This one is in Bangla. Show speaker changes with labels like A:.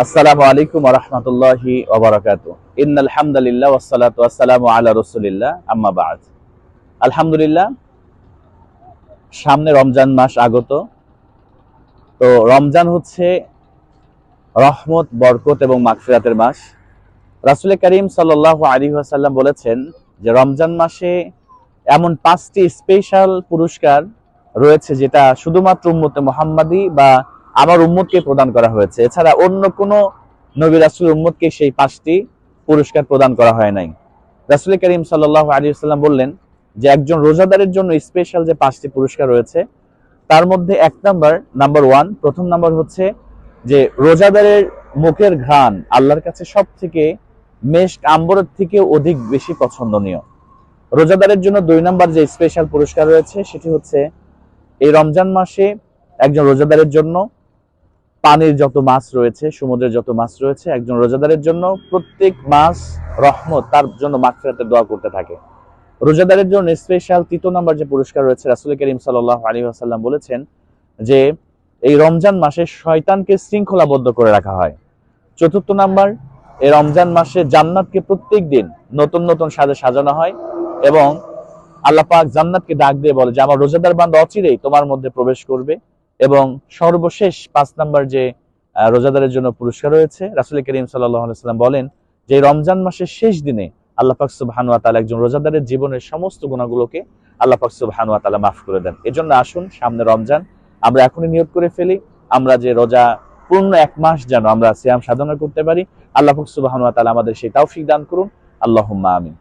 A: আসসালামু আলাইকুম ওয়া রাহমাতুল্লাহি ওয়া বারাকাতুহু। ইন্নাল হামদালিল্লাহ ওয়াস সালাতু ওয়াস সালামু আলা রাসূলিল্লাহ আম্মা বা'দ। আলহামদুলিল্লাহ, সামনে রমজান মাস আগত। তো রমজান হচ্ছে রহমত, বরকত এবং মাগফিরাতের মাস। রাসূল করিম সাল্লাল্লাহু আলাইহি ওয়াসাল্লাম বলেছেন যে রমজান মাসে এমন 5টি স্পেশাল পুরস্কার রয়েছে যেটা শুধুমাত্র উম্মতে মুহাম্মাদি বা আমার উম্মতকে প্রদান করা হয়েছে। এছাড়া অন্য কোনো নবী রাসূলের উম্মতকে সেই 5টি পুরস্কার প্রদান করা হয় নাই। রাসূল করিম সাল্লাল্লাহু আলাইহি ওয়াসাল্লাম বললেন যে একজন রোজাদারের জন্য স্পেশাল যে 5টি পুরস্কার রয়েছে তার মধ্যে নাম্বার 1, প্রথম নাম্বার হচ্ছে যে রোজাদারের মুখের ঘ্রাণ আল্লাহর কাছে সব থেকে মেশক আম্বরের থেকে অধিক বেশি পছন্দনীয়। রোজাদারের জন্য 2 নাম্বার যে স্পেশাল পুরস্কার রয়েছে সেটি হচ্ছে এই রমজান মাসে একজন রোজাদারের জন্য পানির যত মাছ রয়েছে, সমুদ্রের যত মাছ রয়েছে, একজন রোজাদারের জন্য প্রত্যেক মাস রহমত, তার জন্য মাগফিরাতের দোয়া করতে থাকে। রোজাদারের জন্য স্পেশাল 3 নাম্বার যে পুরস্কার রয়েছে, রাসূল করিম সাল্লাল্লাহু আলাইহি ওয়াসাল্লাম বলেছেন যে এই রমজান মাসে শয়তানকে শৃঙ্খলাবদ্ধ করে রাখা হয়। 4 নাম্বার, এই রমজান মাসে জান্নাতকে প্রত্যেক দিন নতুন নতুন সাজে সাজানো হয় এবং আল্লাহ পাক জান্নাতকে ডাক দিয়ে বলে যে আমার রোজাদার বান্দা অচিরেই তোমার মধ্যে প্রবেশ করবে। এবং সর্বশেষ 5 নাম্বার যে রোজাদারের জন্য পুরস্কার রয়েছে, রাসূল করিম সাল্লাল্লাহু আলাইহি ওয়াসাল্লাম বলেন যে রমজান মাসের শেষ দিনে আল্লাহ পাক সুবহানাহু ওয়া তাআলা একজন রোজাদারের জীবনের সমস্ত গুনাহগুলোকে আল্লাহ পাক সুবহানাহু ওয়া তাআলা মাফ করে দেন। এজন্য আসুন, সামনে রমজান, আমরা এখনই নিয়ত করে ফেলি আমরা যে রোজা পূর্ণ 1 মাস যেন আমরা সিয়াম সাধনা করতে পারি। আল্লাহ পাক সুবহানাহু ওয়া তাআলা আমাদের সেই তৌফিক দান করুন। আল্লাহুম্মা আমিন।